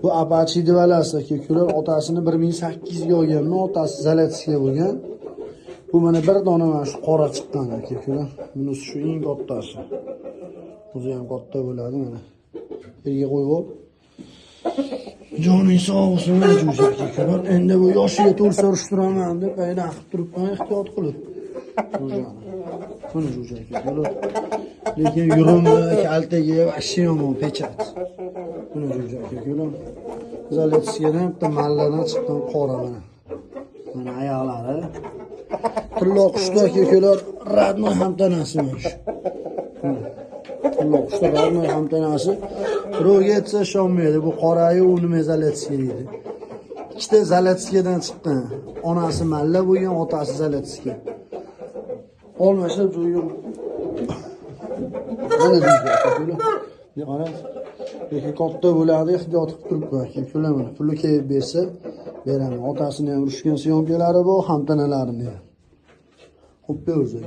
Bu Apache divalasi kekular otasini 1800 ga olganmi, otasi Zaletsiga bo'lgan. Bu mana bir dona mana shu qora chiqqan kekular. Bunisi shu eng kattasi. O'zi ham katta bo'ladi mana. Yerga qo'yib ol. Joning sog' bo'lsin kekular. Endi bu yoshiga to'g'ri so'rishtiraman deb payda qilib turibman, ehtiyot qilib. Buni kekular. Lekin yurimi, kaltaga vashi yomon pechat. Buni kekular. Zaletsiga ham bitta malladan chiqqan qora mana. Mana oyoqlari. Tilloq qushlar kekular, radnoy ham tanasi mana shu. Tilloq qushlar radnoy ham tanasi. Rogetsa shonmaydi. Bu qorayu uni Zaletsiga deydi. Ikkita Zaletsigadan chiqqan. Onasi malla bo'lgan, otasi Zaletsiga. Olmashab jo'yim. Mana deydi kekular. Qarang. Lekin katta bo'ladi, ehtiyot qilib turibman kekular mana. Puli kelib bersa beraman. Otasini ham urishgan syomkalari bor, ham tanalarini ham. Xo'p, o'zi.